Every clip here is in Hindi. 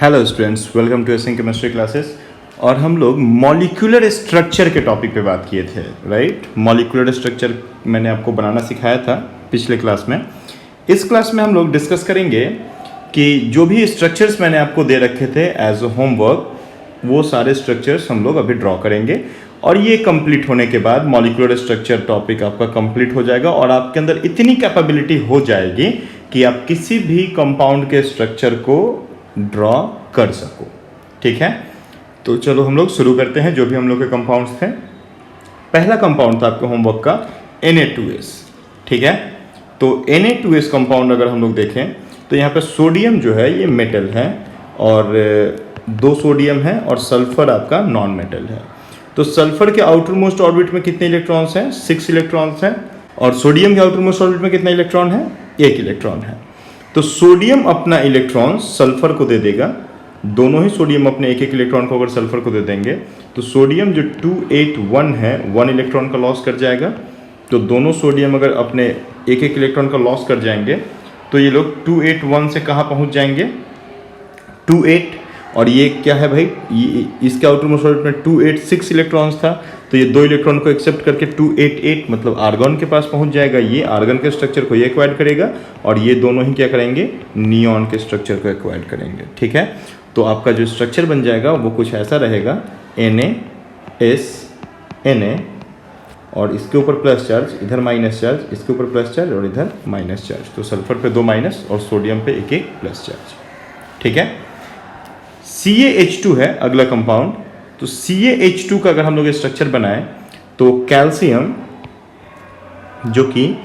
Hello students, welcome to acing chemistry classes. और हम लोग मॉलिक्यूलर स्ट्रक्चर के टॉपिक पे बात किए थे, राइट। मॉलिक्यूलर स्ट्रक्चर मैंने आपको बनाना सिखाया था पिछले क्लास में। इस क्लास में हम लोग डिस्कस करेंगे कि जो भी स्ट्रक्चर्स मैंने आपको दे रखे थे एज अ होमवर्क, वो सारे स्ट्रक्चर्स हम लोग अभी ड्रॉ करेंगे। और ये कंप्लीट होने के बाद मॉलिक्यूलर स्ट्रक्चर टॉपिक आपका कंप्लीट हो जाएगा और आपके अंदर इतनी कैपेबिलिटी हो जाएगी कि आप किसी भी कंपाउंड के स्ट्रक्चर को ड्रॉ कर सको। ठीक है, तो चलो हम लोग शुरू करते हैं। जो भी हम लोग के कंपाउंड्स थे, पहला कंपाउंड था आपके होमवर्क का Na2S। ठीक है, तो Na2S कंपाउंड अगर हम लोग देखें तो यहाँ पे सोडियम जो है ये मेटल है और 2 सोडियम है और सल्फर आपका नॉन मेटल है। तो सल्फर के आउटर मोस्ट ऑर्बिट में कितने इलेक्ट्रॉन्स हैं? 6 इलेक्ट्रॉन्स हैं। और सोडियम के आउटर मोस्ट ऑर्बिट में कितना इलेक्ट्रॉन है? 1 इलेक्ट्रॉन है। तो सोडियम अपना इलेक्ट्रॉन सल्फर को दे देगा। दोनों ही सोडियम अपने एक इलेक्ट्रॉन को अगर सल्फर को दे देंगे तो सोडियम जो 281 है 1 इलेक्ट्रॉन का लॉस कर जाएगा। तो दोनों सोडियम अगर अपने एक इलेक्ट्रॉन का लॉस कर जाएंगे तो ये लोग 281 से कहाँ पहुँच जाएंगे? 28। और ये क्या है भाई? ये इसके आउटर मोस्ट ऑर्बिट में 286 इलेक्ट्रॉन्स था, तो ये 2 इलेक्ट्रॉन को एक्सेप्ट करके 288 मतलब आर्गन के पास पहुंच जाएगा। ये आर्गन के स्ट्रक्चर को ये एक्वायर करेगा और ये दोनों ही क्या करेंगे? नियॉन के स्ट्रक्चर को एक्वायर करेंगे। ठीक है, तो आपका जो स्ट्रक्चर बन जाएगा वो कुछ ऐसा रहेगा, Na Na और इसके ऊपर प्लस चार्ज, इधर माइनस चार्ज, इसके ऊपर प्लस चार्ज और इधर माइनस चार्ज। तो सल्फर पे 2 माइनस और सोडियम पे एक प्लस चार्ज। ठीक है, CaH2 है अगला कंपाउंड। तो CaH2 का अगर हम लोग स्ट्रक्चर बनाएं तो कैल्शियम जो कि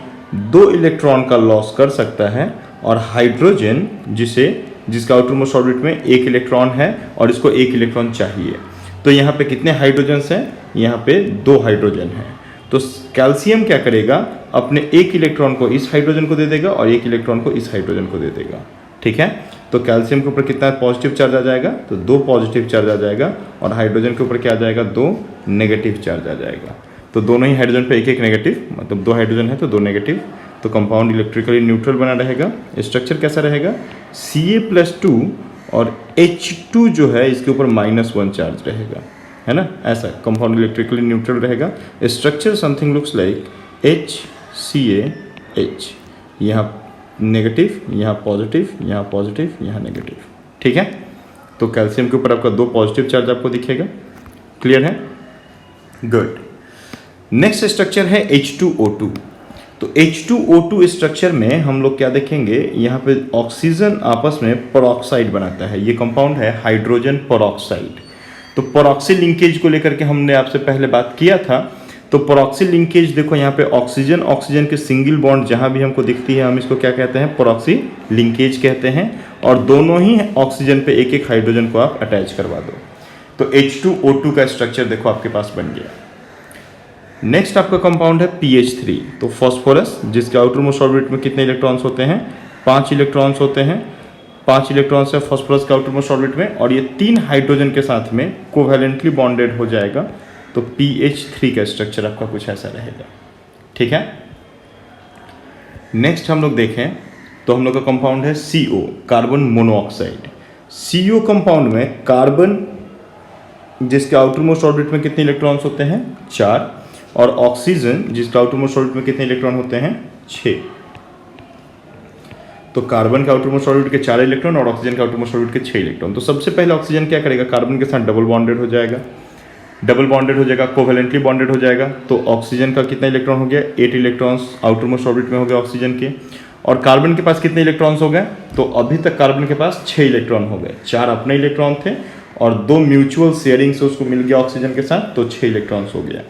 2 इलेक्ट्रॉन का लॉस कर सकता है और हाइड्रोजन जिसका आउटर मोस्ट ऑर्बिट में 1 इलेक्ट्रॉन है और इसको 1 इलेक्ट्रॉन चाहिए। तो यहाँ पे कितने हाइड्रोजन्स हैं? यहाँ पे 2 हाइड्रोजन हैं। तो कैल्शियम क्या करेगा? अपने 1 इलेक्ट्रॉन को इस हाइड्रोजन को दे देगा और 1 इलेक्ट्रॉन को इस हाइड्रोजन को दे देगा। ठीक है, तो कैल्शियम के ऊपर कितना पॉजिटिव चार्ज आ जाएगा? तो 2 पॉजिटिव चार्ज आ जाएगा और हाइड्रोजन के ऊपर क्या आ जाएगा? 2 नेगेटिव चार्ज आ जाएगा। तो दोनों ही हाइड्रोजन पे एक नेगेटिव, मतलब 2 हाइड्रोजन है तो 2 नेगेटिव। तो कंपाउंड इलेक्ट्रिकली न्यूट्रल बना रहेगा। स्ट्रक्चर कैसा रहेगा? Ca+2 और H2 जो है इसके ऊपर -1 चार्ज रहेगा, है ना। ऐसा कंपाउंड इलेक्ट्रिकली न्यूट्रल रहेगा। Structure something looks like HCaH। यहाँ नेगेटिव, यहाँ पॉजिटिव, यहाँ पॉजिटिव, यहाँ नेगेटिव। ठीक है, तो कैल्शियम के ऊपर आपका 2 पॉजिटिव चार्ज आपको दिखेगा। क्लियर है? गुड। नेक्स्ट स्ट्रक्चर है H2O2। तो H2O2 स्ट्रक्चर में हम लोग क्या देखेंगे? यहाँ पे ऑक्सीजन आपस में पेरोक्साइड बनाता है। ये कंपाउंड है हाइड्रोजन पेरोक्साइड। तो पेरोक्सिल लिंकेज को लेकर के हमने आपसे पहले बात किया था। तो पेरोक्सिल लिंकेज देखो, यहाँ पे ऑक्सीजन ऑक्सीजन के सिंगल बॉन्ड जहाँ भी हमको दिखती है हम इसको क्या कहते हैं? पेरोक्सिल लिंकेज कहते हैं। और दोनों ही ऑक्सीजन पे एक हाइड्रोजन को आप अटैच करवा दो। तो H2O2 का स्ट्रक्चर देखो आपके पास बन गया। नेक्स्ट आपका कंपाउंड है PH3। तो फॉस्फोरस जिसके आउटर मोस्ट ऑर्बिट में कितने इलेक्ट्रॉन्स होते हैं? 5 इलेक्ट्रॉन्स होते हैं। 5 इलेक्ट्रॉन्स है फॉस्फोरस के आउटर मोस्ट ऑर्बिट में और ये 3 हाइड्रोजन के साथ में कोवैलेंटली बॉन्डेड हो जाएगा। तो PH3 का स्ट्रक्चर आपका कुछ ऐसा रहेगा। ठीक है, नेक्स्ट हम लोग देखें तो हम लोग का कंपाउंड है CO, carbon monoxide. CO compound में कार्बन जिसके आउटर मोस्ट ऑर्बिट में कितने इलेक्ट्रॉन्स होते हैं? 4। और ऑक्सीजन जिसके आउटर मोस्ट ऑर्बिट में कितने इलेक्ट्रॉन होते हैं? 6। तो कार्बन के आउटर मोस्ट ऑर्बिट के 4 इलेक्ट्रॉन और ऑक्सीजन के आउटर मोस्ट ऑर्बिट के 6 इलेक्ट्रॉन। तो सबसे पहले ऑक्सीजन क्या करेगा? कार्बन के साथ डबल बॉन्डेड हो जाएगा। डबल बॉन्डेड हो जाएगा, कोवैलेंटली बॉन्डेड हो जाएगा। तो ऑक्सीजन का कितना इलेक्ट्रॉन हो गया? 8 इलेक्ट्रॉन्स आउटर मोस्ट ऑर्बिट में हो गए ऑक्सीजन के। और कार्बन के पास कितने इलेक्ट्रॉन्स हो गए? तो अभी तक कार्बन के पास 6 इलेक्ट्रॉन हो गए। 4 अपने इलेक्ट्रॉन थे और 2 म्यूचुअल शेयरिंग से उसको मिल गया ऑक्सीजन के साथ, तो 6 इलेक्ट्रॉन्स हो गया।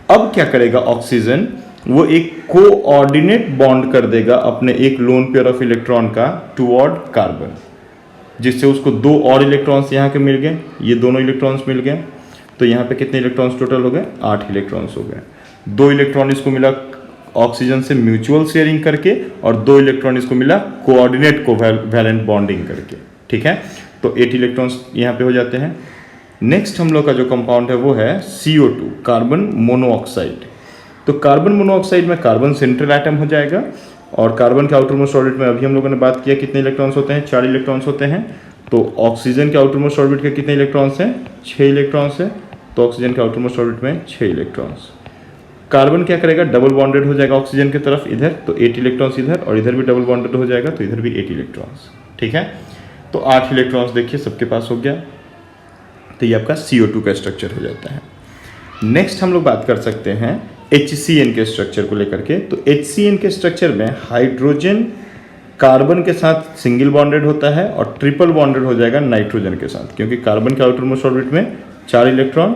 अब क्या करेगा ऑक्सीजन? वो एक कोऑर्डिनेट बॉन्ड कर देगा अपने एक लोन पेयर ऑफ इलेक्ट्रॉन का टुवर्ड कार्बन, जिससे उसको 2 और इलेक्ट्रॉन्स यहाँ के मिल गए। ये दोनों इलेक्ट्रॉन्स मिल गए। तो यहाँ पे कितने इलेक्ट्रॉन्स टोटल हो गए? 8 इलेक्ट्रॉन्स हो गए। 2 इलेक्ट्रॉन इसको मिला ऑक्सीजन से म्यूचुअल शेयरिंग करके और 2 इलेक्ट्रॉन इसको मिला कोऑर्डिनेट कोवैलेंट बॉन्डिंग करके। ठीक है, तो 8 इलेक्ट्रॉन्स यहाँ पे हो जाते हैं। नेक्स्ट हम लोग का जो कंपाउंड है वो है CO2, कार्बन मोनोऑक्साइड। तो कार्बन मोनोऑक्साइड में कार्बन सेंट्रल एटम हो जाएगा और कार्बन के आउटर मोस्ट ऑर्बिट में अभी हम लोगों ने बात किया कितने इलेक्ट्रॉन्स होते हैं? 4 इलेक्ट्रॉन्स होते हैं। तो ऑक्सीजन के आउटर मोस्ट ऑर्बिट के कितने इलेक्ट्रॉन्स हैं? 6 इलेक्ट्रॉन्स हैं। तो ऑक्सीजन के आउटर मोस्ट ऑर्बिट में 6 इलेक्ट्रॉन्स। कार्बन क्या करेगा? डबल बॉन्डेड हो जाएगा ऑक्सीजन की तरफ इधर, तो 8 इलेक्ट्रॉन्स इधर, और इधर भी डबल बॉन्डेड हो जाएगा तो इधर भी 8 इलेक्ट्रॉन्स। ठीक है, तो 8 इलेक्ट्रॉन्स देखिए सबके पास हो गया। तो ये आपका CO2 का स्ट्रक्चर हो जाता है। नेक्स्ट हम लोग बात कर सकते हैं HCN के स्ट्रक्चर को लेकर के। तो HCN के स्ट्रक्चर में हाइड्रोजन कार्बन के साथ सिंगल बॉन्डेड होता है और ट्रिपल बॉन्डेड हो जाएगा नाइट्रोजन के साथ, क्योंकि कार्बन के आउटर मोस्ट ऑर्बिट में 4 इलेक्ट्रॉन,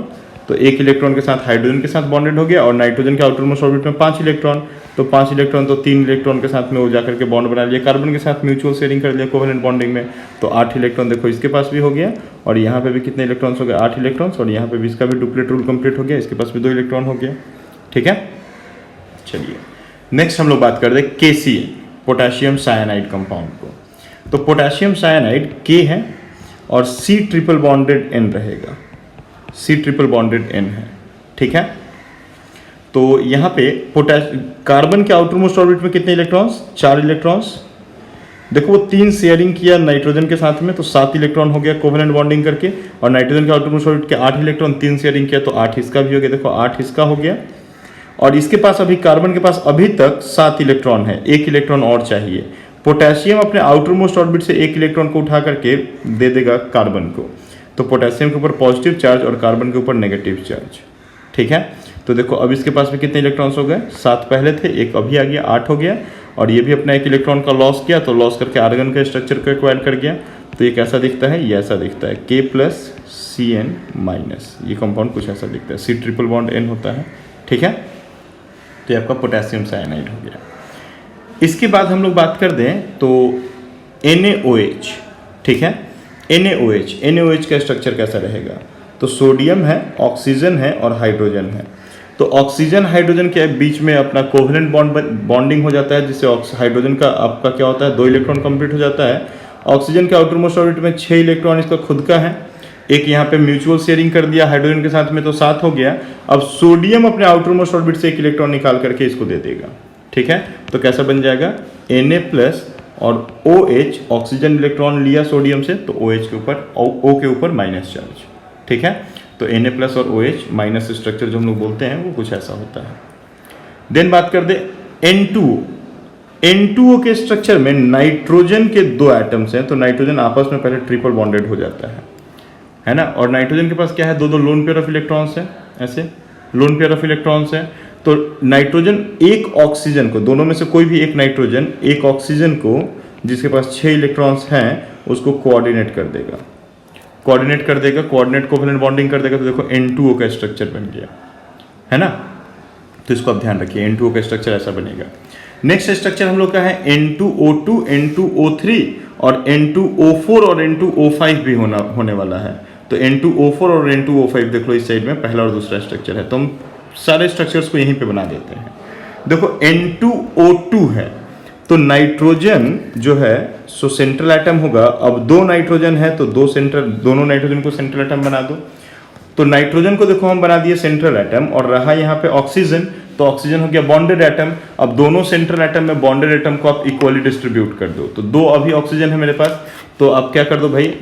तो 1 इलेक्ट्रॉन के साथ हाइड्रोजन के साथ बॉन्डेड हो गया, और नाइट्रोजन के आउटर मोस्ट ऑर्बिट में 5 इलेक्ट्रॉन, तो 5 इलेक्ट्रॉन तो 3 इलेक्ट्रॉन के साथ में वो जाकर के बॉन्ड बना लिया, कार्बन के साथ म्यूचुअल शेयरिंग कर लिया कोवेलेंट बॉन्डिंग में, तो 8 इलेक्ट्रॉन देखो इसके पास भी हो गया, और यहाँ पे भी कितने इलेक्ट्रॉन्स हो गए? 8 इलेक्ट्रॉन्स, और यहाँ पे भी इसका भी डुप्लेट रूल कंप्लीट हो गया, इसके पास भी 2 इलेक्ट्रॉन हो गया। ठीक है, चलिए नेक्स्ट हम लोग बात कर दे KCl, पोटेशियम साइनाइड कंपाउंड को। तो पोटेशियम साइनाइड K है और C ट्रिपल बॉन्डेड N रहेगा, C ट्रिपल बॉन्डेड N है। ठीक है, तो यहाँ पे कार्बन के आउटर मोस्ट ऑर्बिट में कितने इलेक्ट्रॉन्स? 4 इलेक्ट्रॉन्स। देखो वो 3 शेयरिंग किया नाइट्रोजन के साथ में, तो 7 इलेक्ट्रॉन हो गया कोवेलेंट बॉन्डिंग करके, और नाइट्रोजन के आउटर मोस्ट ऑर्बिट के 8 इलेक्ट्रॉन, 3 शेयरिंग किया तो 8 इसका भी हो गया। देखो 8 इसका हो गया, और इसके पास अभी कार्बन के पास अभी तक 7 इलेक्ट्रॉन है, 1 इलेक्ट्रॉन और चाहिए। पोटेशियम अपने आउटर मोस्ट ऑर्बिट से 1 इलेक्ट्रॉन को उठा करके दे देगा कार्बन को, तो पोटेशियम के ऊपर पॉजिटिव चार्ज और कार्बन के ऊपर नेगेटिव चार्ज। ठीक है, तो देखो अब इसके पास भी कितने इलेक्ट्रॉन्स हो गए? 7 पहले थे, 1 अभी आ गया, 8 हो गया, और ये भी अपना 1 इलेक्ट्रॉन का लॉस किया, तो लॉस करके आर्गन के स्ट्रक्चर को एक्वायर कर गया। तो ये कैसा दिखता है? ये ऐसा दिखता है K+CN-, ये कंपाउंड कुछ ऐसा दिखता है, C ट्रिपल बॉन्ड N होता है। ठीक है, तो ये आपका पोटेशियम साइनाइड हो गया। इसके बाद हम लोग बात कर दें तो NaOH। ठीक है, NaOH का स्ट्रक्चर कैसा रहेगा? तो सोडियम है, ऑक्सीजन है और हाइड्रोजन है। तो ऑक्सीजन हाइड्रोजन के बीच में अपना कोवेलेंट बॉन्डिंग हो जाता है, जिससे हाइड्रोजन का आपका क्या होता है? 2 इलेक्ट्रॉन कंप्लीट हो जाता है। ऑक्सीजन के आउटर मोस्ट ऑर्बिट में 6 इलेक्ट्रॉन इसका खुद का है, एक यहाँ पे म्यूचुअल शेयरिंग कर दिया हाइड्रोजन के साथ में, तो 7 हो गया। अब सोडियम अपने आउटर मोस्ट ऑर्बिट से 1 इलेक्ट्रॉन निकाल करके इसको दे देगा। ठीक है, तो कैसा बन जाएगा? Na+ और OH, ऑक्सीजन इलेक्ट्रॉन लिया सोडियम से, तो OH के ऊपर O के ऊपर माइनस चार्ज। ठीक है, तो Na+ और OH माइनस स्ट्रक्चर जो हम लोग बोलते हैं वो कुछ ऐसा होता है। देन बात कर दे N2O के स्ट्रक्चर में नाइट्रोजन के 2 एटम्स हैं, तो नाइट्रोजन आपस में पहले ट्रिपल बॉन्डेड हो जाता है ना, और नाइट्रोजन के पास क्या है? 2 लोन पेयर ऑफ इलेक्ट्रॉन्स हैं, ऐसे लोन पेयर ऑफ इलेक्ट्रॉन्स हैं। तो नाइट्रोजन एक ऑक्सीजन को, दोनों में से कोई भी एक नाइट्रोजन एक ऑक्सीजन को जिसके पास 6 इलेक्ट्रॉन्स हैं उसको कोऑर्डिनेट कर देगा, कोऑर्डिनेट कोवेलेंट बॉन्डिंग कर देगा। तो देखो N2O का स्ट्रक्चर बन गया, है ना, तो इसको आप ध्यान रखिए, N2O का स्ट्रक्चर ऐसा बनेगा। नेक्स्ट स्ट्रक्चर हम लोग का है N2O2, N2O3 और N2O4 और N2O5 भी होने वाला है। तो N2O4 और N2O5 देख लो इस साइड में पहला और दूसरा स्ट्रक्चर है, तो हम सारे स्ट्रक्चर्स को यहीं पे बना देते हैं। देखो N2O2 है, तो नाइट्रोजन जो है सो सेंट्रल एटम होगा। अब 2 नाइट्रोजन है तो दोनों नाइट्रोजन को सेंट्रल एटम बना दो। तो नाइट्रोजन को देखो हम बना दिए सेंट्रल एटम, और रहा यहाँ पे ऑक्सीजन, तो ऑक्सीजन हो गया बॉन्डेड एटम। अब दोनों सेंट्रल एटम में बॉन्डेड एटम को आप इक्वली डिस्ट्रीब्यूट कर दो। तो 2 अभी ऑक्सीजन है मेरे पास, तो आप क्या कर दो भाई,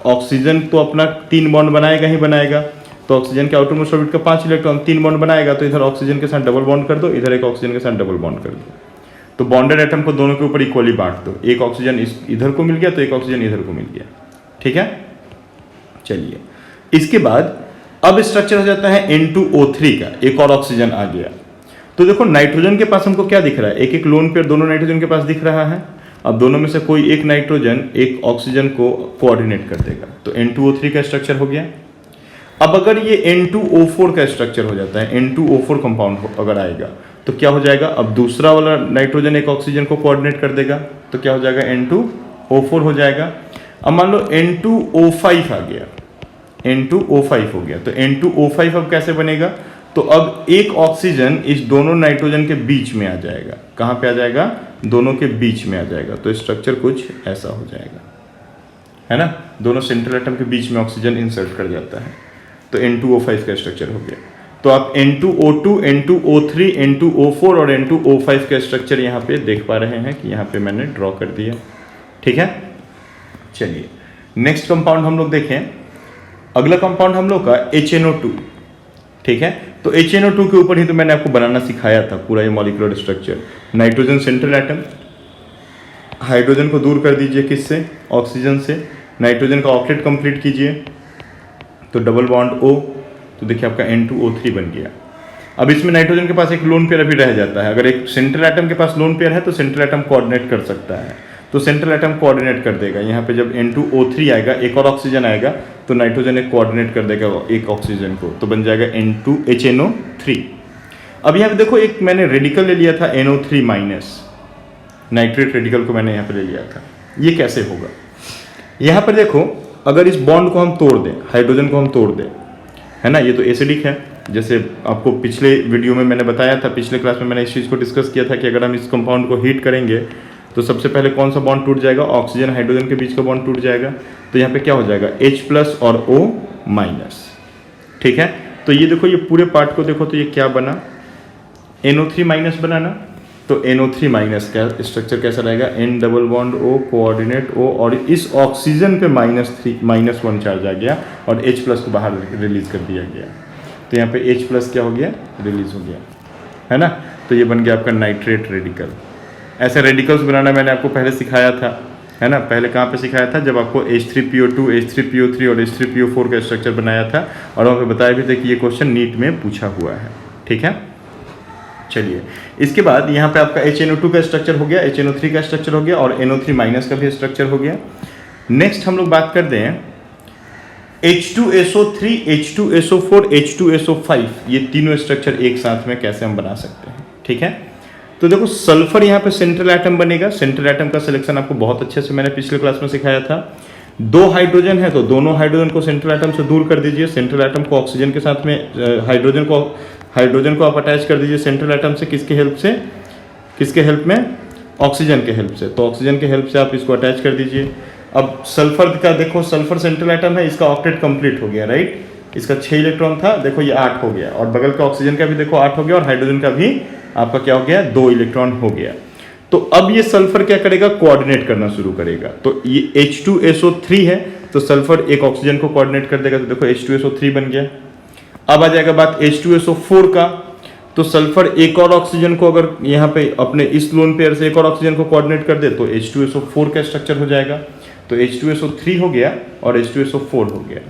ऑक्सीजन तो अपना 3 बॉन्ड बनाएगा ही बनाएगा, तो ऑक्सीजन के आउटर मोस्ट ऑर्बिट का 5 इलेक्ट्रॉन 3 बॉन्ड बनाएगा, तो इधर ऑक्सीजन के साथ डबल बॉन्ड कर दो, इधर एक ऑक्सीजन के साथ डबल बॉन्ड कर दो। तो बॉन्डेड एटम को दोनों के ऊपर इक्वली बांट दो, एक ऑक्सीजन इधर को मिल गया तो एक ऑक्सीजन इधर को मिल गया। ठीक है, चलिए इसके बाद अब स्ट्रक्चर हो जाता है N2O3 का, एक और ऑक्सीजन आ गया। तो देखो नाइट्रोजन के पास हमको क्या दिख रहा है? एक लोन पेयर दोनों नाइट्रोजन के पास दिख रहा है। अब दोनों में से कोई एक नाइट्रोजन एक ऑक्सीजन को कोऑर्डिनेट कर देगा, तो N2O3 का स्ट्रक्चर हो गया। अब अगर ये N2O4 का स्ट्रक्चर हो जाता है, N2O4 कंपाउंड अगर आएगा तो क्या हो जाएगा? अब दूसरा वाला नाइट्रोजन एक ऑक्सीजन को कोऑर्डिनेट कर देगा, तो क्या हो जाएगा? N2O4 हो जाएगा। अब मान लो N2O5 आ गया, N2O5 हो गया, तो N2O5 अब कैसे बनेगा? तो अब एक ऑक्सीजन इस दोनों नाइट्रोजन के बीच में आ जाएगा। कहाँ पे आ जाएगा? दोनों के बीच में आ जाएगा, तो स्ट्रक्चर कुछ ऐसा हो जाएगा, है ना, दोनों सेंट्रल एटम के बीच में ऑक्सीजन इंसर्ट कर जाता है, तो N2O5 का स्ट्रक्चर हो गया। तो आप N2O2, N2O3, N2O4 और N2O5 का स्ट्रक्चर यहाँ पे देख पा रहे हैं कि यहाँ पे मैंने ड्रॉ कर दिया। ठीक है, चलिए नेक्स्ट कंपाउंड हम लोग देखें, अगला कंपाउंड हम लोग का HNO2, ठीक है। तो HNO2 के ऊपर ही तो मैंने आपको बनाना सिखाया था पूरा ये molecular structure. Nitrogen central atom, hydrogen को दूर कर दीजिए किससे, ऑक्सीजन से, नाइट्रोजन का ऑक्टेट कंप्लीट कीजिए तो डबल बॉन्ड O, तो देखिए आपका N2O3 बन गया। अब इसमें नाइट्रोजन के पास एक लोन पेयर अभी रह जाता है। अगर एक सेंट्रल एटम के पास लोन पेयर है तो सेंट्रल एटम कोऑर्डिनेट कर सकता है, तो सेंट्रल एटम कोऑर्डिनेट कर देगा। यहाँ पे जब N2O3 आएगा, एक और ऑक्सीजन आएगा, तो नाइट्रोजन एक कोऑर्डिनेट कर देगा एक ऑक्सीजन को, तो बन जाएगा N2HNO3। अब यहाँ पे देखो एक मैंने रेडिकल ले लिया था NO3 माइनस, नाइट्रेट रेडिकल को मैंने यहाँ पे ले लिया था। ये कैसे होगा, यहाँ पर देखो अगर इस बॉन्ड को हम तोड़ दें, हाइड्रोजन को हम तोड़ दें, है ना, ये तो एसिडिक है। जैसे आपको पिछले वीडियो में मैंने बताया था, पिछले क्लास में मैंने इस चीज़ को डिस्कस किया था कि अगर हम इस कंपाउंड को हीट करेंगे तो सबसे पहले कौन सा बॉन्ड टूट जाएगा, ऑक्सीजन हाइड्रोजन के बीच का बॉन्ड टूट जाएगा। तो यहाँ पे क्या हो जाएगा, H+ और O-, ठीक है। तो ये देखो, ये पूरे पार्ट को देखो तो ये क्या बना, NO3- बना ना। तो NO3- का स्ट्रक्चर कैसा रहेगा, N double bond O, coordinate O, और इस ऑक्सीजन पे -1 चार्ज आ गया और H+ को बाहर रिलीज कर दिया गया। तो यहाँ पे H+ क्या हो गया, रिलीज हो गया, है ना। तो ये बन गया आपका नाइट्रेट रेडिकल। ऐसे रेडिकल्स बनाना मैंने आपको पहले सिखाया था, है ना। पहले कहाँ पे सिखाया था, जब आपको H3PO2, H3PO3 और H3PO4 का स्ट्रक्चर बनाया था, और वहाँ पे बताया भी था कि ये क्वेश्चन नीट में पूछा हुआ है, ठीक है। चलिए, इसके बाद यहाँ पे आपका HNO2 का स्ट्रक्चर हो गया, HNO3 का स्ट्रक्चर हो गया और NO3- का भी स्ट्रक्चर हो गया। नेक्स्ट हम लोग बात करते हैं H2SO3, H2SO4, H2SO5, ये तीनों स्ट्रक्चर एक साथ में कैसे हम बना सकते हैं, ठीक है। तो देखो सल्फर यहाँ पे सेंट्रल एटम बनेगा। सेंट्रल एटम का सिलेक्शन आपको बहुत अच्छे से मैंने पिछले क्लास में सिखाया था। 2 हाइड्रोजन है तो दोनों हाइड्रोजन को सेंट्रल एटम से दूर कर दीजिए। सेंट्रल एटम को ऑक्सीजन के साथ में हाइड्रोजन को आप अटैच कर दीजिए सेंट्रल एटम से, किसके हेल्प से, किसके हेल्प में, ऑक्सीजन के हेल्प से। तो ऑक्सीजन के हेल्प से आप इसको अटैच कर दीजिए। अब सल्फर का देखो, सल्फर सेंट्रल एटम है, इसका ऑक्टेट कंप्लीट हो गया, राइट। इसका 6 इलेक्ट्रॉन था, देखो ये 8 हो गया, और बगल का ऑक्सीजन का भी देखो 8 हो गया, और हाइड्रोजन का भी आपका क्या हो गया, 2 इलेक्ट्रॉन हो गया। तो अब ये सल्फर क्या करेगा, कोऑर्डिनेट करना शुरू करेगा। तो ये H2SO3 है, तो सल्फर एक ऑक्सीजन को कोऑर्डिनेट कर देगा, तो देखो H2SO3 बन गया। अब आ जाएगा बात H2SO4 का, तो सल्फर एक और ऑक्सीजन को अगर यहाँ पे अपने इस लोन पेयर से एक और ऑक्सीजन को कोऑर्डिनेट कर दे तो H2SO4 का स्ट्रक्चर हो जाएगा। तो H2SO3 हो गया और H2SO4 हो गया।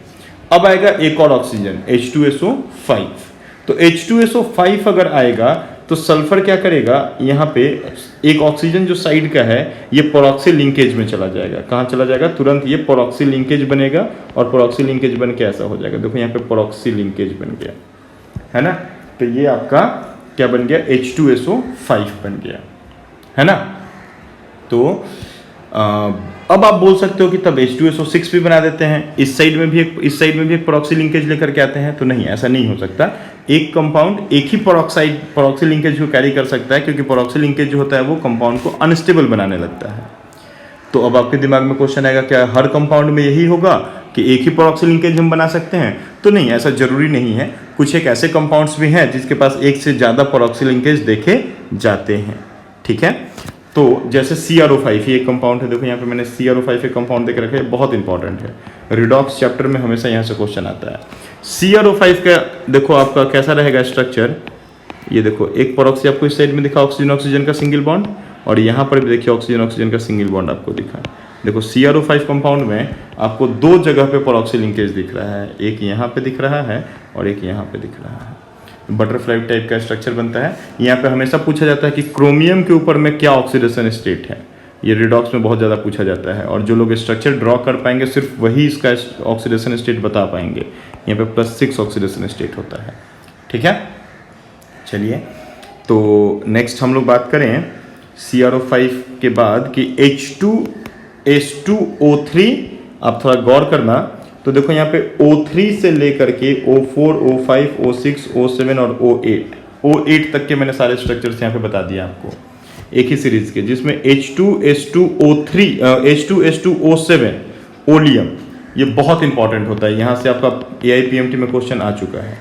अब आएगा एक और ऑक्सीजन H2SO5। तो H2SO5 अगर आएगा तो सल्फर क्या करेगा, यहाँ पे एक ऑक्सीजन जो साइड का है ये परऑक्सी लिंकेज में चला जाएगा। कहाँ चला जाएगा, तुरंत ये परऑक्सी लिंकेज बनेगा, और परऑक्सी लिंकेज बन के ऐसा हो जाएगा, देखो यहाँ पे परऑक्सी लिंकेज बन गया, है ना। तो ये आपका क्या बन गया, H2SO5 बन गया, है ना। तो अब आप बोल सकते हो कि तब H2SO6 भी बना देते हैं, इस साइड में भी एक परऑक्सी लिंकेज लेकर के आते हैं। तो नहीं, ऐसा नहीं हो सकता। एक कंपाउंड एक ही परऑक्सी लिंकेज को कैरी कर सकता है, क्योंकि परऑक्सी लिंकेज जो होता है वो कंपाउंड को अनस्टेबल बनाने लगता है। तो अब आपके दिमाग में क्वेश्चन आएगा, क्या हर कंपाउंड में यही होगा कि एक ही परऑक्सी लिंकेज हम बना सकते हैं? तो नहीं, ऐसा जरूरी नहीं है। कुछ एक ऐसे कंपाउंड्स भी हैं जिसके पास एक से ज़्यादा परऑक्सी लिंकेज देखे जाते हैं, ठीक है। तो जैसे CrO5 ये एक कंपाउंड है, देखो यहाँ पे मैंने CrO5 एक कंपाउंड देख रखा है, बहुत इंपॉर्टेंट है। रिडॉक्स चैप्टर में हमेशा यहाँ से क्वेश्चन आता है। CrO5 का देखो आपका कैसा रहेगा स्ट्रक्चर, ये देखो एक परऑक्सी आपको इस साइड में दिखा, ऑक्सीजन ऑक्सीजन का सिंगल बॉन्ड, और यहाँ पर भी देखिए ऑक्सीजन ऑक्सीजन का सिंगल बॉन्ड आपको दिखा। देखो CrO5 कंपाउंड में आपको 2 जगह पे परऑक्सी लिंकेज दिख रहा है, एक यहाँ पे दिख रहा है और एक यहाँ पे दिख रहा है। बटरफ्लाई टाइप का स्ट्रक्चर बनता है। यहाँ पे हमेशा पूछा जाता है कि क्रोमियम के ऊपर में क्या ऑक्सीडेशन स्टेट है, ये रिडॉक्स में बहुत ज़्यादा पूछा जाता है, और जो लोग स्ट्रक्चर ड्रॉ कर पाएंगे सिर्फ वही इसका ऑक्सीडेशन स्टेट बता पाएंगे। यहाँ पे +6 ऑक्सीडेशन स्टेट होता है, ठीक है। चलिए, तो नेक्स्ट हम लोग बात करें CrO5 के बाद कि H2S2O3, आप थोड़ा गौर करना। तो देखो यहाँ पे O3 से लेकर के O4, O5, O6, O7 और O8 तक के मैंने सारे स्ट्रक्चर्स यहाँ पे बता दिया आपको एक ही सीरीज के, जिसमें H2S2O3, H2S2O7 ओलियम, ये बहुत इंपॉर्टेंट होता है। यहाँ से आपका AIPMT में क्वेश्चन आ चुका है,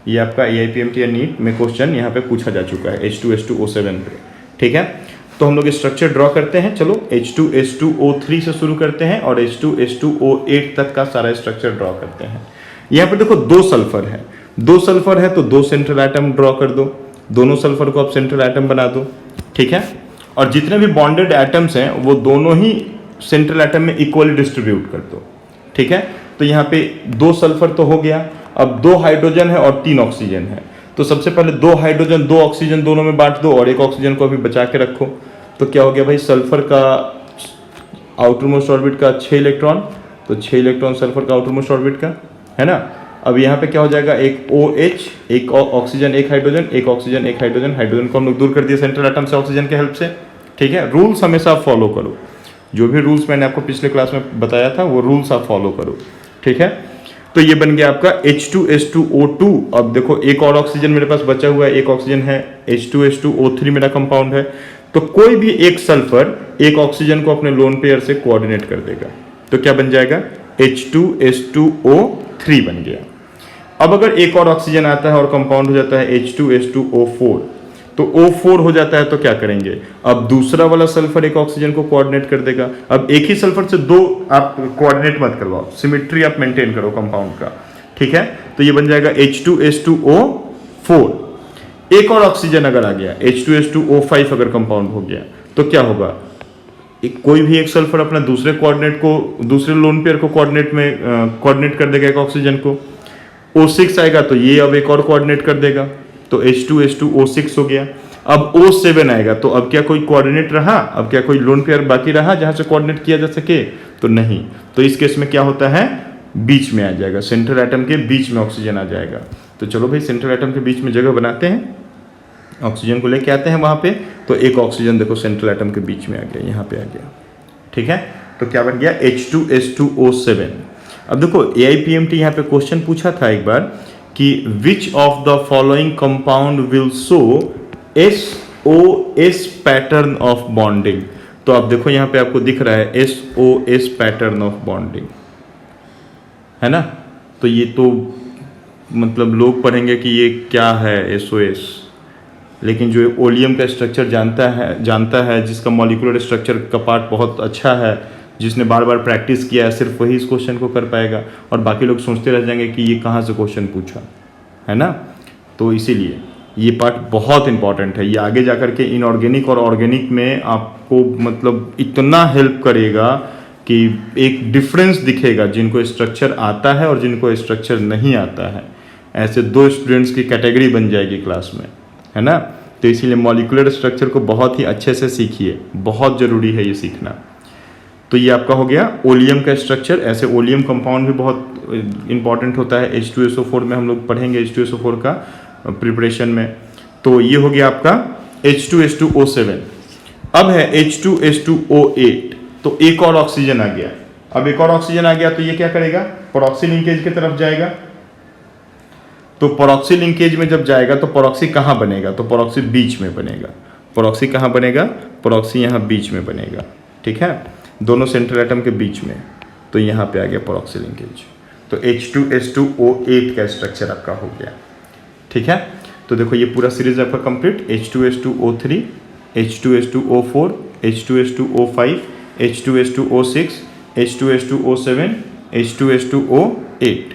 ये आपका AIPMT या नीट में क्वेश्चन यहाँ पे पूछा जा चुका है H2S2O7 पे, ठीक है। तो हम लोग स्ट्रक्चर ड्रॉ करते हैं। चलो H2S2O3 से शुरू करते हैं और H2S2O8 तक का सारा स्ट्रक्चर ड्रॉ करते हैं। यहाँ पर देखो दो सल्फर है, दो सल्फर है तो दो सेंट्रल एटम ड्रॉ कर दो, दोनों सल्फर को आप सेंट्रल एटम बना दो, ठीक है। और जितने भी बॉन्डेड एटम्स हैं वो दोनों ही सेंट्रल एटम में इक्वली डिस्ट्रीब्यूट कर दो, ठीक है। तो यहाँ पे दो सल्फर तो हो गया, अब दो हाइड्रोजन है और तीन ऑक्सीजन है। तो सबसे पहले दो हाइड्रोजन दो ऑक्सीजन दोनों में बांट दो और एक ऑक्सीजन को अभी बचा के रखो। तो क्या हो गया भाई, सल्फर का आउटर मोस्ट ऑर्बिट का 6 इलेक्ट्रॉन, तो 6 इलेक्ट्रॉन सल्फर का आउटर मोस्ट ऑर्बिट का, है ना। अब यहाँ पे क्या हो जाएगा, एक OH, एक ऑक्सीजन एक हाइड्रोजन, एक ऑक्सीजन एक हाइड्रोजन, हाइड्रोजन को हम लोग दूर कर दिया सेंट्रल एटम से ऑक्सीजन के हेल्प से, ठीक है। रूल्स हमेशा आप फॉलो करो, जो भी रूल्स मैंने आपको पिछले क्लास में बताया था वो रूल्स आप फॉलो करो, ठीक है। तो ये बन गया आपका H2S2O2। अब देखो एक और ऑक्सीजन मेरे पास बचा हुआ है, एक ऑक्सीजन है, H2S2O3 मेरा कंपाउंड है। तो कोई भी एक सल्फर एक ऑक्सीजन को अपने लोन पेयर से कोऑर्डिनेट कर देगा, तो क्या बन जाएगा, H2S2O3 बन गया। अब अगर एक और ऑक्सीजन आता है और कंपाउंड हो जाता है H2S2O4, तो O4 हो जाता है, तो क्या करेंगे, अब दूसरा वाला सल्फर एक ऑक्सीजन को कोऑर्डिनेट कर देगा। अब एक ही सल्फर से दो आप कोऑर्डिनेट मत करवाओ, सिमेट्री आप मेंटेन करो कंपाउंड का, ठीक है। तो ये बन जाएगा H2S2O4। एक और ऑक्सीजन अगर आ गया, H2S2O5 अगर कंपाउंड हो गया, तो क्या होगा, कोई भी एक सल्फर अपना दूसरे कोऑर्डिनेट को, दूसरे लोन पेयर को कोऑर्डिनेट कर देगा एक ऑक्सीजन को। O6 आएगा तो ये अब एक और कोऑर्डिनेट कर देगा, तो H2S2O6 हो गया। अब O7 आएगा तो अब क्या कोई कोऑर्डिनेट रहा, अब क्या कोई लोन पेयर बाकी रहा जहां से कोऑर्डिनेट किया जा सके, तो नहीं। तो इस केस में क्या होता है, बीच में आ जाएगा, सेंट्रल एटम के बीच में ऑक्सीजन आ जाएगा। तो चलो भाई सेंट्रल एटम के बीच में जगह बनाते हैं, ऑक्सीजन को लेके आते हैं वहां पे। तो एक ऑक्सीजन देखो सेंट्रल एटम के बीच में आ गया, यहाँ पे आ गया, ठीक है। तो क्या बन गया, H2S2O7। अब देखो AIPMT यहाँ पे क्वेश्चन पूछा था एक बार कि which of the following compound will show SOS pattern of bonding. तो आप देखो यहाँ पे आपको दिख रहा है SOS पैटर्न ऑफ बॉन्डिंग, है ना। तो ये तो मतलब लोग पढ़ेंगे कि ये क्या है SOS, लेकिन जो ओलियम का स्ट्रक्चर जानता है जिसका मॉलिक्यूलर स्ट्रक्चर का पार्ट बहुत अच्छा है, जिसने बार बार प्रैक्टिस किया है, सिर्फ वही इस क्वेश्चन को कर पाएगा, और बाकी लोग सोचते रह जाएंगे कि ये कहाँ से क्वेश्चन पूछा, है ना। तो इसीलिए ये पार्ट बहुत इंपॉर्टेंट है, ये आगे जाकर के इनऑर्गेनिक और ऑर्गेनिक में आपको मतलब इतना हेल्प करेगा कि एक डिफरेंस दिखेगा, जिनको स्ट्रक्चर आता है और जिनको स्ट्रक्चर नहीं आता है, ऐसे दो स्टूडेंट्स की कैटेगरी बन जाएगी क्लास में, है ना। तो इसीलिए मॉलिक्यूलर स्ट्रक्चर को बहुत ही अच्छे से सीखिए, बहुत ज़रूरी है ये सीखना। तो ये आपका हो गया ओलियम का स्ट्रक्चर। ऐसे ओलियम कंपाउंड भी बहुत इंपॉर्टेंट होता है, H2SO4 में हम लोग पढ़ेंगे H2SO4 का प्रिपरेशन में। तो ये हो गया आपका H2S2O7। अब है H2S2O8, तो एक और ऑक्सीजन आ गया। अब एक और ऑक्सीजन आ गया तो ये क्या करेगा, परऑक्सी लिंकेज की तरफ जाएगा। तो परऑक्सी लिंकेज में जब जाएगा तो परऑक्सी कहाँ बनेगा, तो परऑक्सी बीच में बनेगा। परऑक्सी कहाँ बनेगा, परऑक्सी यहाँ बीच में बनेगा, ठीक है, दोनों सेंट्रल एटम के बीच में। तो यहाँ पे आ गया परऑक्सी लिंकेज। तो H2S2O8 का स्ट्रक्चर आपका हो गया, ठीक है। तो देखो ये पूरा सीरीज आपका complete, H2S2O3, H2S2O4, H2S2O5, H2S2O6, H2S2O7, H2S2O8,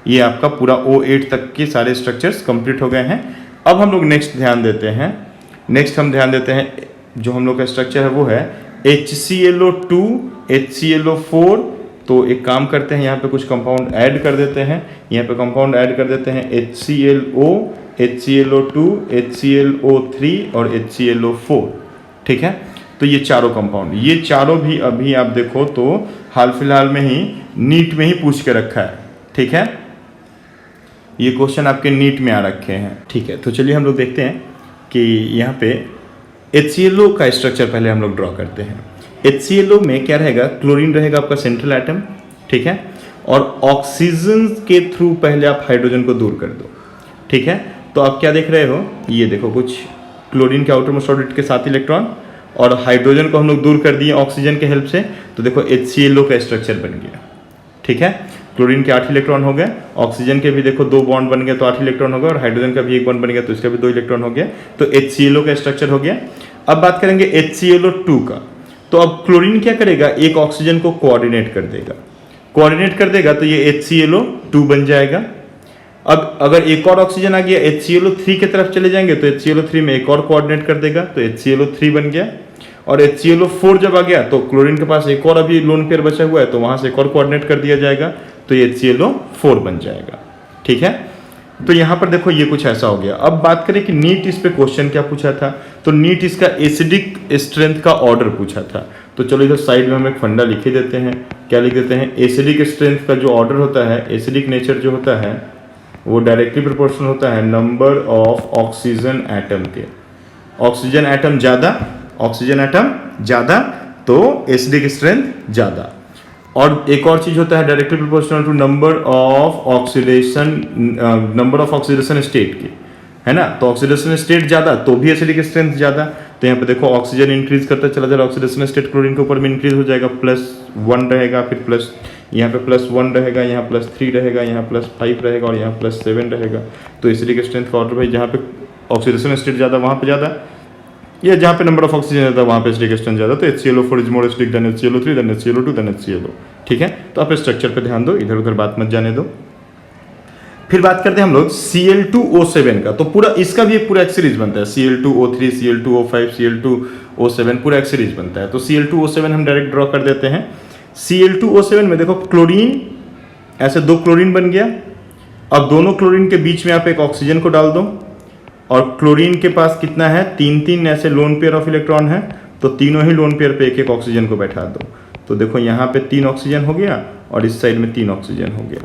ये आपका पूरा O8 तक के सारे स्ट्रक्चर्स कंप्लीट हो गए हैं। अब हम लोग नेक्स्ट ध्यान देते हैं, जो हम लोग का स्ट्रक्चर है वो है HClO2, HClO4। तो एक काम करते हैं, यहाँ पे कुछ कंपाउंड ऐड कर देते हैं, यहाँ पे कंपाउंड ऐड कर देते हैं HClO, HClO2, HClO3 और HClO4, ठीक है। तो ये चारों कंपाउंड, ये चारों भी अभी आप देखो तो हाल फिलहाल में ही नीट में ही पूछ के रखा है, ठीक है। ये क्वेश्चन आपके नीट में आ रखे हैं, ठीक है। तो चलिए हम लोग देखते हैं कि यहाँ पे HClO का स्ट्रक्चर पहले हम लोग ड्रॉ करते हैं। HClO में क्या रहेगा, क्लोरीन रहेगा आपका सेंट्रल एटम, ठीक है, और ऑक्सीजन के थ्रू पहले आप हाइड्रोजन को दूर कर दो, ठीक है। तो आप क्या देख रहे हो, ये देखो कुछ क्लोरीन के आउटर मोस्ट ऑर्बिट के 7 इलेक्ट्रॉन और हाइड्रोजन को हम लोग दूर कर दिए ऑक्सीजन के हेल्प से। तो देखो HClO का स्ट्रक्चर बन गया, ठीक है। क्लोरीन के 8 इलेक्ट्रॉन हो गए, ऑक्सीजन के भी देखो 2 बॉन्ड बन गए तो 8 इलेक्ट्रॉन हो गए, और हाइड्रोजन का भी 1 बॉन्ड बन गया तो इसका भी 2 इलेक्ट्रॉन हो गया। तो HClO का स्ट्रक्चर हो गया। अब बात करेंगे HClO2 का। तो अब क्लोरीन क्या करेगा, एक ऑक्सीजन को कोऑर्डिनेट कर देगा, कोऑर्डिनेट कर देगा तो ये HClO2 बन जाएगा। अब अगर एक और ऑक्सीजन आ गया HClO3 की तरफ चले जाएंगे तो HClO3 में एक और कोऑर्डिनेट कर देगा तो HClO3 बन गया। और HClO4 जब आ गया तो क्लोरीन के पास एक और अभी लोन पेयर बचा हुआ है तो वहां से एक और कोऑर्डिनेट कर दिया जाएगा तो ये HClO4 बन जाएगा। ठीक है, तो यहां पर देखो ये कुछ ऐसा हो गया। अब बात करें कि नीट इस पे क्वेश्चन क्या पूछा था, तो नीट इसका एसिडिक स्ट्रेंथ का ऑर्डर पूछा था। तो चलो इधर साइड में हम एक फंडा लिख ही देते हैं। क्या लिख देते हैं, एसिडिक स्ट्रेंथ का जो ऑर्डर होता है, एसिडिक नेचर जो होता है वो डायरेक्टली प्रोपोर्शनल होता है नंबर ऑफ ऑक्सीजन एटम के। ऑक्सीजन एटम ज़्यादा तो एसिडिक स्ट्रेंथ ज़्यादा। और एक और चीज होता है directly proportional to number of oxidation state की, है ना। तो ऑक्सीडेशन स्टेट ज्यादा तो भी एसिडिक स्ट्रेंथ ज्यादा। तो यहाँ पे देखो ऑक्सीजन इंक्रीज करता चला जाएगा, ऑक्सीडेशन स्टेट क्लोरीन के ऊपर में इंक्रीज हो जाएगा, +1 रहेगा, फिर प्लस यहाँ पे +1 रहेगा, यहाँ +3 रहेगा, यहाँ +5 रहेगा और यहाँ +7 रहेगा। तो एसिडिक स्ट्रेंथ का ऑर्डर भाई जहाँ पे ऑक्सीडेशन स्टेट ज्यादा वहाँ पे ज्यादा, या जहाँ पे नंबर ऑफ ऑक्सीजन ज्यादा वहाँ पे एसिडिक स्ट्रेंथ ज्यादा। तो HClO4 is more acidic than HClO3 than HClO2 than HClO। ठीक है, तो आप स्ट्रक्चर पे ध्यान दो, इधर उधर बात मत जाने दो। फिर बात करते हैं हम लोग Cl2O7 का। तो पूरा इसका भी एक पूरा एक सीरीज बनता है, Cl2O3 Cl2O5 Cl2O7 पूरा एक सीरीज बनता है। तो Cl2O7 हम डायरेक्ट ड्रॉ कर देते हैं। Cl2O7 में देखो क्लोरीन, ऐसे 2 क्लोरीन बन गया। अब दोनों क्लोरीन के बीच में आप एक ऑक्सीजन को डाल दो और क्लोरीन के पास कितना है, 3 ऐसे लोन पेयर ऑफ इलेक्ट्रॉन है। तो तीनों ही लोन पेयर पे एक ऑक्सीजन को बैठा दो। तो देखो यहाँ पे 3 ऑक्सीजन हो गया और इस साइड में 3 ऑक्सीजन हो गया।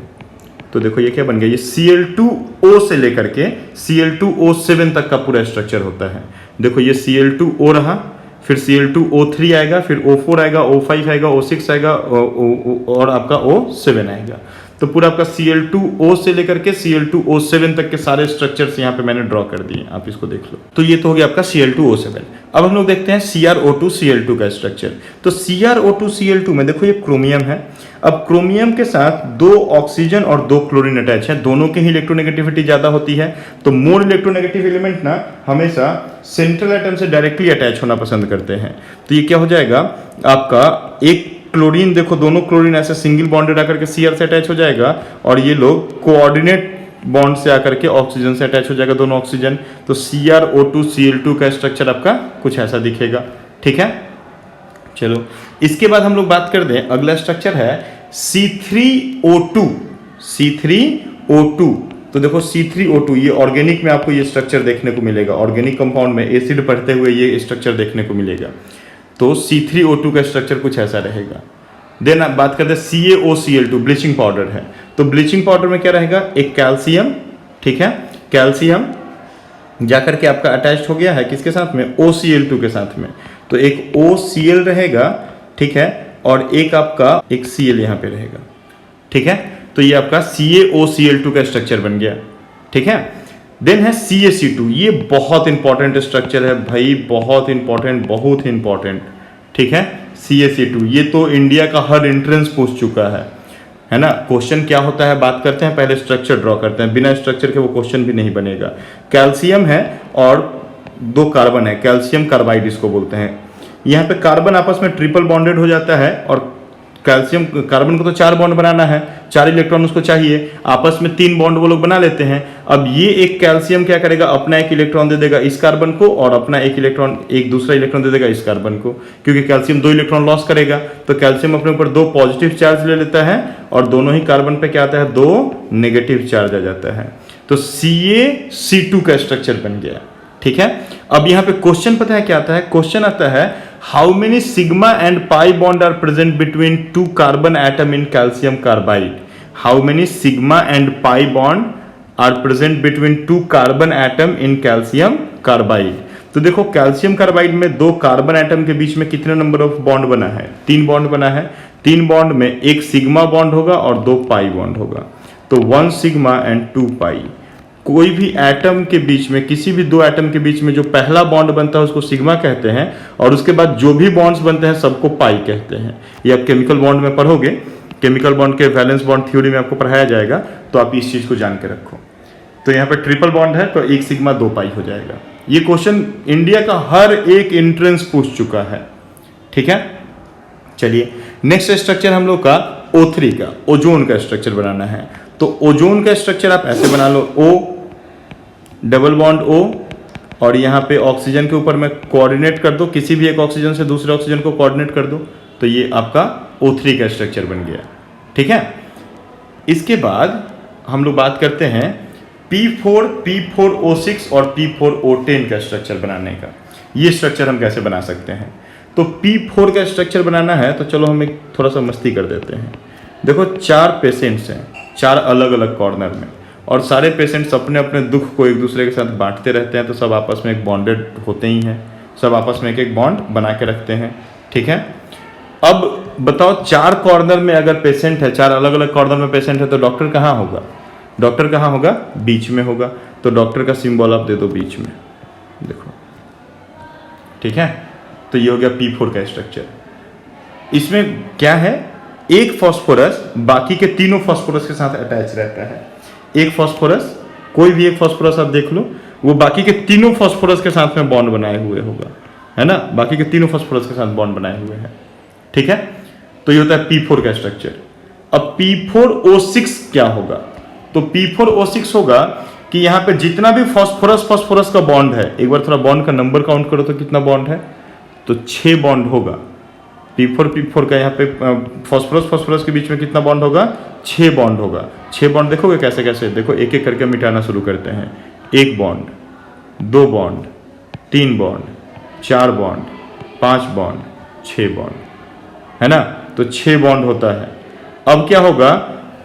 तो देखो ये क्या बन गया, ये Cl2O से लेकर के Cl2O7 तक का पूरा स्ट्रक्चर होता है। देखो ये Cl2O रहा, फिर Cl2O3 आएगा, फिर O4 आएगा, O5 आएगा, O6 आएगा और आपका O7 आएगा। तो पूरा आपका Cl2O से लेकर के Cl2O7 तक के सारे स्ट्रक्चर्स यहाँ पे मैंने ड्रॉ कर दिए, आप इसको देख लो। तो ये तो हो गया आपका Cl2O7। अब हम लोग देखते हैं CrO2Cl2 का स्ट्रक्चर। तो CrO2Cl2 में देखो ये क्रोमियम है। अब क्रोमियम के साथ 2 ऑक्सीजन और 2 क्लोरीन अटैच है, दोनों की ही इलेक्ट्रोनेगेटिविटी ज्यादा होती है। तो मोर इलेक्ट्रोनेगेटिव एलिमेंट ना हमेशा सेंट्रल एटम से डायरेक्टली अटैच होना पसंद करते हैं। तो ये क्या हो जाएगा आपका, एक क्लोरीन, देखो दोनों क्लोरीन ऐसे सिंगल बॉन्डेड आकर के Cr से अटैच हो जाएगा और ये लोग कोऑर्डिनेट बॉन्ड से आकर के ऑक्सीजन से अटैच हो जाएगा, दोनों ऑक्सीजन। तो CrO2Cl2 का स्ट्रक्चर आपका कुछ ऐसा दिखेगा। ठीक है, चलो इसके बाद हम लोग बात कर दें, अगला स्ट्रक्चर है C3O2। तो देखो C3O2, ये ऑर्गेनिक में आपको ये स्ट्रक्चर देखने को मिलेगा, ऑर्गेनिक कंपाउंड में एसिड पढ़ते हुए ये स्ट्रक्चर देखने को मिलेगा। तो C3O2 का स्ट्रक्चर कुछ ऐसा रहेगा। देन आप बात करते हैं CaOCl2, ब्लीचिंग पाउडर है। तो ब्लीचिंग पाउडर में क्या रहेगा, एक कैल्शियम, ठीक है, कैल्शियम जाकर के आपका अटैच्ड हो गया है किसके साथ में, OCl2 के साथ में। तो एक OCl रहेगा, ठीक है, और एक आपका एक Cl यहाँ पे रहेगा। ठीक है, तो ये आपका CaOCl2 का स्ट्रक्चर बन गया। ठीक है, देन है CaC2। ये बहुत इंपॉर्टेंट स्ट्रक्चर है भाई, बहुत इंपॉर्टेंट। ठीक है, CaC2 ये तो इंडिया का हर एंट्रेंस पूछ चुका है ना। क्वेश्चन क्या होता है बात करते हैं, पहले स्ट्रक्चर ड्रॉ करते हैं, बिना स्ट्रक्चर के वो क्वेश्चन भी नहीं बनेगा। कैल्शियम है और 2 कार्बन है, कैल्शियम कार्बाइड इसको बोलते हैं। यहाँ पे कार्बन आपस में ट्रिपल बॉन्डेड हो जाता है और कैल्शियम, कार्बन को तो 4 बॉन्ड बनाना है, 4 इलेक्ट्रॉन उसको चाहिए, आपस में 3 बॉन्ड वो लोग बना लेते हैं। अब ये एक कैल्शियम क्या करेगा, अपना एक इलेक्ट्रॉन दे देगा इस कार्बन को और अपना एक दूसरा इलेक्ट्रॉन दे देगा इस कार्बन को, क्योंकि कैल्शियम 2 इलेक्ट्रॉन लॉस करेगा। तो कैल्शियम अपने ऊपर 2 पॉजिटिव चार्ज ले लेता है और दोनों ही कार्बन पे क्या आता है, 2 नेगेटिव चार्ज आ जाता है। तो CaC2 का स्ट्रक्चर बन गया। ठीक है, अब यहाँ पे क्वेश्चन पता है क्या आता है, क्वेश्चन आता है how many sigma and pi bond are present between 2 carbon atom in calcium carbide. How many sigma and pi bond are present between 2 carbon atom in calcium carbide. तो देखो कैल्शियम कार्बाइड में 2 कार्बन एटम के बीच में कितने नंबर ऑफ बॉन्ड बना है, 3 बॉन्ड बना है। 3 बॉन्ड में एक सिग्मा बॉन्ड होगा और 2 पाई बॉन्ड होगा। तो 1 सिग्मा एंड 2 पाई। कोई भी एटम के बीच में, किसी भी 2 एटम के बीच में जो पहला बॉन्ड बनता है उसको सिग्मा कहते हैं और उसके बाद जो भी बॉन्ड्स बनते हैं सबको पाई कहते हैं। ये आप केमिकल बॉन्ड में पढ़ोगे, केमिकल बॉन्ड के वैलेंस बॉन्ड थ्योरी में आपको पढ़ाया जाएगा, तो आप इस चीज को जान के रखो। तो यहाँ पे ट्रिपल बॉन्ड है तो 1 सिग्मा 2 पाई हो जाएगा। ये क्वेश्चन इंडिया का हर एक एंट्रेंस पूछ चुका है, ठीक है। चलिए नेक्स्ट स्ट्रक्चर हम लोग का O3 का ओजोन का स्ट्रक्चर बनाना है। तो ओजोन का स्ट्रक्चर आप ऐसे बना लो, O डबल बॉन्ड O और यहाँ पे ऑक्सीजन के ऊपर में कोऑर्डिनेट कर दो, किसी भी एक ऑक्सीजन से दूसरे ऑक्सीजन को कोऑर्डिनेट कर दो, तो ये आपका O3 का स्ट्रक्चर बन गया, ठीक है। इसके बाद हम लोग बात करते हैं P4 P4O6 और P4O10 का स्ट्रक्चर बनाने का। ये स्ट्रक्चर हम कैसे बना सकते हैं? तो P4 का स्ट्रक्चर बनाना है तो चलो हम एक थोड़ा सा मस्ती कर देते हैं। देखो 4 पेशेंट्स हैं, 4 अलग अलग कॉर्नर में, और सारे पेशेंट्स अपने अपने दुख को एक दूसरे के साथ बांटते रहते हैं, तो सब आपस में एक बॉन्डेड होते ही हैं, सब आपस में एक एक बॉन्ड बना के रखते हैं, ठीक है। अब बताओ 4 कॉर्नर में अगर पेशेंट है, 4 अलग अलग कॉर्नर में पेशेंट है, तो डॉक्टर कहाँ होगा? डॉक्टर कहाँ होगा? बीच में होगा। तो डॉक्टर का सिंबल आप दे दो बीच में, देखो, ठीक है। तो ये हो गया P4 का स्ट्रक्चर। इसमें क्या है, एक फास्फोरस बाकी के तीनों फास्फोरस के साथ अटैच रहता है। एक फास्फोरस, कोई भी एक फास्फोरस आप देख लो, वो बाकी के तीनों फास्फोरस के साथ में बॉन्ड बनाए हुए होगा, है ना, बाकी के तीनों फास्फोरस के साथ बॉन्ड बनाए हुए हैं, ठीक है। तो ये होता है P4 का स्ट्रक्चर। अब P4O6 क्या होगा? तो P4O6 होगा कि यहाँ पे जितना भी फास्फोरस का बॉन्ड है, एक बार थोड़ा बॉन्ड का नंबर काउंट करो तो कितना बॉन्ड है, तो 6 बॉन्ड होगा। P4 का यहाँ पे फास्फोरस के बीच में कितना बॉन्ड होगा? 6 बॉन्ड होगा। 6 बॉन्ड देखोगे कैसे कैसे, देखो एक एक करके मिटाना शुरू करते हैं। 1 bond, 2 bond, 3 bond, 4 bond, 5 bond, 6 bond, है ना। तो 6 बॉन्ड होता है। अब क्या होगा,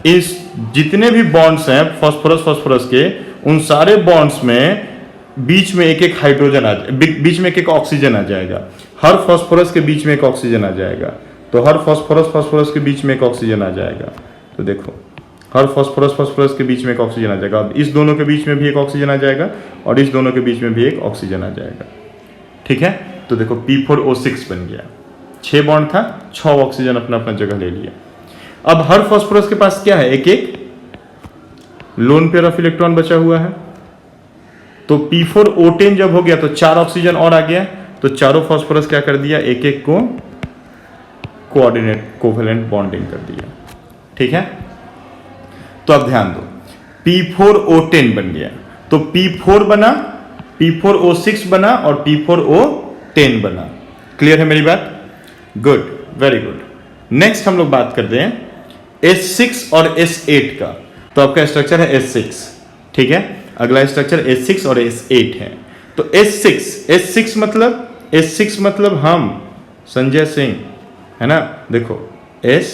इस जितने भी बॉन्ड्स हैं फास्फोरस के, उन सारे बॉन्ड्स में बीच में एक एक हाइड्रोजन आ जाए, बीच में एक एक ऑक्सीजन आ जाएगा। हर फास्फोरस के बीच में एक ऑक्सीजन आ जाएगा। तो हर फास्फोरस के बीच में एक ऑक्सीजन आ जाएगा। तो देखो हर फास्फोरस के बीच में एक ऑक्सीजन आ जाएगा। अब इस दोनों के बीच में भी एक ऑक्सीजन आ जाएगा और इस दोनों के बीच में भी एक ऑक्सीजन आ जाएगा, ठीक है। तो देखो P4O6 बन गया। 6 बॉन्ड था, 6 ऑक्सीजन अपना अपना जगह ले लिया। अब हर फास्फोरस के पास क्या है, एक एक लोन पेयर ऑफ इलेक्ट्रॉन बचा हुआ है। तो P4O10 जब हो गया तो 4 ऑक्सीजन और आ गया, तो चारों फास्फोरस क्या कर दिया, एक एक को कोऑर्डिनेट कोवेलेंट बॉन्डिंग कर दिया, ठीक है। तो अब ध्यान दो, P4O10 बन गया, तो P4 बना, P4O6 बना और P4O10 बना। क्लियर है मेरी बात? Good, very good. नेक्स्ट हम लोग बात करते हैं S6 और S8 का। तो आपका स्ट्रक्चर है S6, ठीक है। अगला स्ट्रक्चर S6 और S8 है। तो S6 मतलब हम संजय सिंह, है ना। देखो S,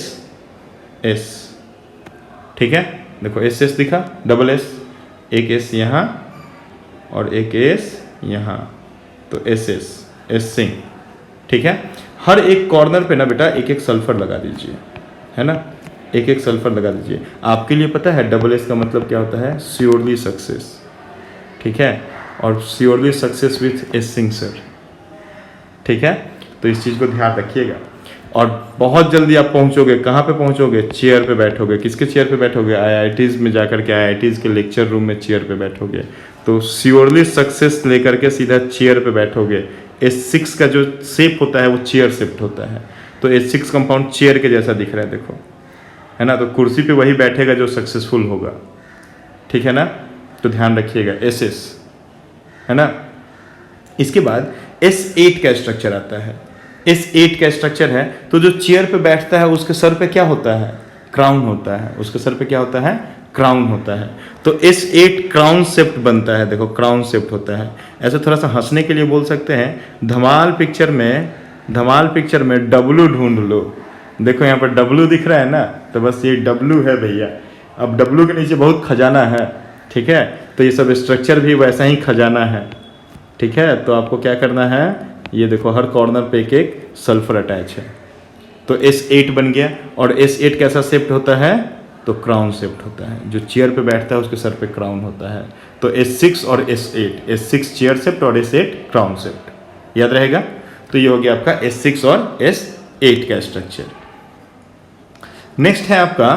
ठीक है। देखो SS दिखा, डबल S, एक S यहाँ और एक S यहाँ, तो S सिंह, ठीक है। हर एक कॉर्नर पे ना बेटा एक एक सल्फर लगा दीजिए, है ना, एक एक सल्फर लगा दीजिए। आपके लिए पता है डबल S का मतलब क्या होता है? श्योरली सक्सेस, ठीक है, और surely success with S Singh sir, ठीक है। तो इस चीज़ को ध्यान रखिएगा। और बहुत जल्दी आप पहुंचोगे, कहाँ पे पहुंचोगे? चेयर पे बैठोगे। किसके चेयर पे बैठोगे? IITs में जाकर के IITs के लेक्चर रूम में चेयर पे बैठोगे। तो श्योरली सक्सेस लेकर के सीधा चेयर पे बैठोगे। S6 का जो शेप होता है वो चेयर शेप्ड होता है। तो S6 कंपाउंड चेयर के जैसा दिख रहा है, देखो, है ना। तो कुर्सी पे वही बैठेगा जो सक्सेसफुल होगा, ठीक है ना। तो ध्यान रखिएगा SS, है ना। इसके बाद S8 का स्ट्रक्चर आता है। S8 का स्ट्रक्चर है तो जो चेयर पे बैठता है उसके सर पे क्या होता है? क्राउन होता है। उसके सर पे क्या होता है? क्राउन होता है। तो S8 क्राउन शेप्ड बनता है, देखो क्राउन शेप्ड होता है। ऐसे थोड़ा सा हंसने के लिए बोल सकते हैं, धमाल पिक्चर में W ढूंढ लो। देखो यहाँ पर W दिख रहा है ना, तो बस ये W है भैया। अब W के नीचे बहुत खजाना है, ठीक है। तो ये सब स्ट्रक्चर भी वैसा ही खजाना है, ठीक है। तो आपको क्या करना है, ये देखो हर कॉर्नर पे एक एक सल्फर अटैच है। तो S8 बन गया। और S8 कैसा शेप्ड होता है? तो क्राउन शेप्ड होता है। जो चेयर पे बैठता है उसके सर पे क्राउन होता है। तो S6 और S8, S6 चेयर शेप्ड और S8 क्राउन शेप्ड, याद रहेगा। तो ये हो गया आपका S6 और S8 का स्ट्रक्चर। नेक्स्ट है आपका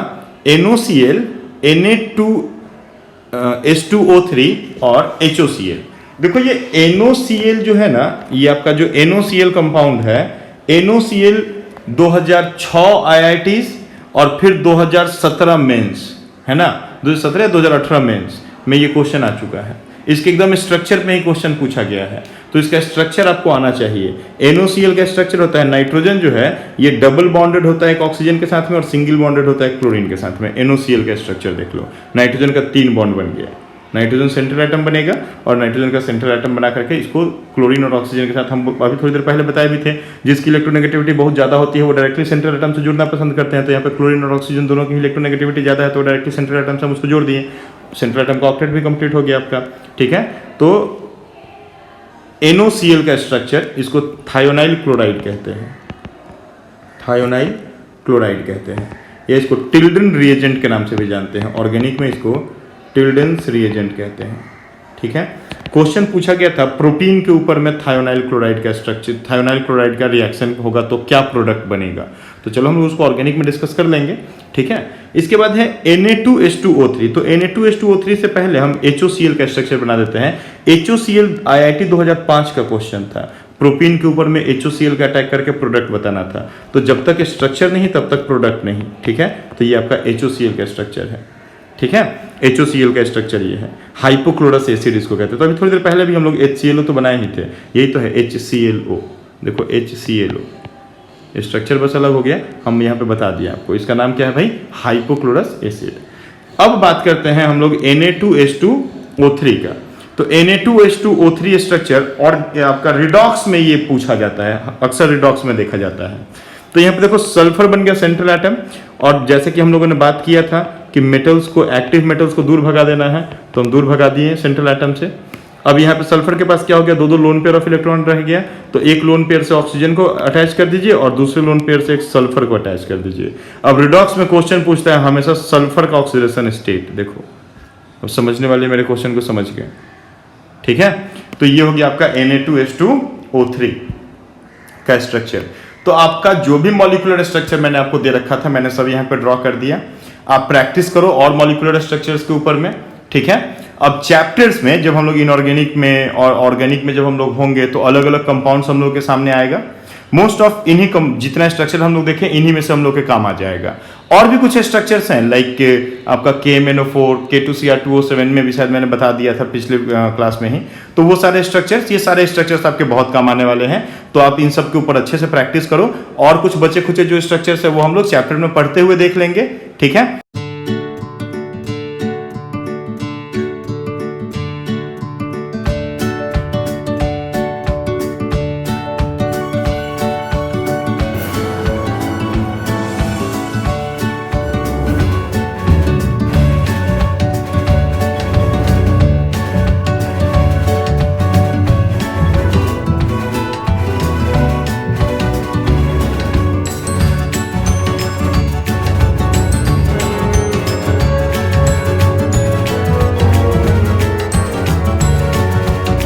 NOCl, Na2 H2O3 और HOCl। देखो ये NOCl जो है ना, ये आपका जो NOCl कंपाउंड है, NOCl 2006 IITs और फिर 2017 मेंस है ना, 2017 2018 मेंस में ये क्वेश्चन आ चुका है। इसके एकदम स्ट्रक्चर में ही क्वेश्चन पूछा गया है, तो इसका स्ट्रक्चर आपको आना चाहिए। NOCl का स्ट्रक्चर होता है, नाइट्रोजन जो है ये डबल बॉन्डेड होता है एक ऑक्सीजन के साथ में और सिंगल बॉन्डेड होता है क्लोरीन के साथ में। NOCl का स्ट्रक्चर देख लो, नाइट्रोजन का 3 बॉन्ड बन गया, नाइट्रोजन सेंट्रल एटम बनेगा और नाइट्रोजन का सेंट्रल एटम बना करके इसको क्लोरीन और ऑक्सीजन के साथ, हम अभी थोड़ी देर पहले बताए भी थे, जिसकी इलेक्ट्रोनेगेटिविटी बहुत ज़्यादा होती है वो डायरेक्टली सेंट्रल एटम से जुड़ना पसंद करते हैं। तो यहाँ पे क्लोरीन और ऑक्सीजन दोनों की इलेक्ट्रोनेगेटिविटी ज़्यादा है, तो डायरेक्टली सेंट्रल एटम से हम उसको जोड़ दिए, सेंट्रल एटम का ऑक्टेट भी कंप्लीट हो गया आपका। ठीक है, तो NOCl का स्ट्रक्चर, इसको थायोनाइल क्लोराइड कहते हैं, थायोनाइल क्लोराइड कहते हैं, या इसको टिल्डन रिएजेंट के नाम से भी जानते हैं, ऑर्गेनिक में इसको टिल्डन्स रिएजेंट कहते हैं। ठीक है, क्वेश्चन पूछा गया था प्रोटीन के ऊपर में थायोनाइल क्लोराइड का स्ट्रक्चर, थायोनाइल क्लोराइड का रिएक्शन होगा तो क्या प्रोडक्ट बनेगा, तो चलो हम उसको ऑर्गेनिक में डिस्कस कर लेंगे। ठीक है, इसके बाद है Na2H2O3, तो Na2H2O3 से पहले हम HOCl का स्ट्रक्चर बना देते हैं। HOCl IIT 2005 का क्वेश्चन था, प्रोटीन के ऊपर में HOCl का अटैक करके प्रोडक्ट बताना था, तो जब तक स्ट्रक्चर नहीं तब तक प्रोडक्ट नहीं। ठीक है, तो ये आपका HOCl का स्ट्रक्चर है। ठीक है, HOCl का स्ट्रक्चर ये है, हाइपोक्लोरस एसिड इसको कहते हैं। तो अभी थोड़ी देर पहले भी हम लोग HClO तो बनाए ही थे, यही तो है HClO, देखो HClO, स्ट्रक्चर बस अलग हो गया, हम यहाँ पे बता दिया आपको, इसका नाम क्या है भाई, हाइपोक्लोरस एसिड। अब बात करते हैं हम लोग Na2H2O3 का। तो Na2H2O3 स्ट्रक्चर और आपका रिडॉक्स में ये पूछा जाता है, अक्सर रिडॉक्स में देखा जाता है। तो यहाँ पे देखो सल्फर बन गया सेंट्रल एटम, और जैसे कि हम लोगों ने बात किया था कि मेटल्स को, एक्टिव मेटल्स को दूर भगा देना है, तो हम दूर भगा दिए सेंट्रल एटम से। अब यहाँ पे सल्फर के पास क्या हो गया, दो लोन पेयर ऑफ इलेक्ट्रॉन रह गया, तो एक लोन पेयर से ऑक्सीजन को अटैच कर दीजिए और दूसरे लोन पेयर से एक सल्फर को अटैच कर दीजिए। अब रिडॉक्स में क्वेश्चन पूछता है हमेशा सल्फर का ऑक्सीडेशन स्टेट, देखो अब समझने वाले मेरे क्वेश्चन को समझ गए। ठीक है, तो ये हो गया आपका Na2H2O3 का स्ट्रक्चर। तो आपका जो भी मॉलिक्यूलर स्ट्रक्चर मैंने आपको दे रखा था, मैंने सब यहाँ पे ड्रॉ कर दिया, आप प्रैक्टिस करो और मॉलिक्यूलर स्ट्रक्चर्स के ऊपर में। ठीक है, अब चैप्टर्स में जब हम लोग इनऑर्गेनिक में और ऑर्गेनिक में जब हम लोग होंगे तो अलग अलग कंपाउंड्स हम लोग के सामने आएगा। मोस्ट ऑफ इन्हीं जितना स्ट्रक्चर हम लोग देखें इन्हीं में से हम लोग के काम आ जाएगा। और भी कुछ स्ट्रक्चर्स हैं लाइक आपका KMnO4, K2Cr2O7 में भी शायद मैंने बता दिया था पिछले क्लास में ही, तो वो सारे स्ट्रक्चर्स, ये सारे स्ट्रक्चर्स आपके बहुत काम आने वाले हैं, तो आप इन सब के ऊपर अच्छे से प्रैक्टिस करो। और कुछ बचे खुचे जो स्ट्रक्चर्स है वो हम लोग चैप्टर में पढ़ते हुए देख लेंगे। ठीक है।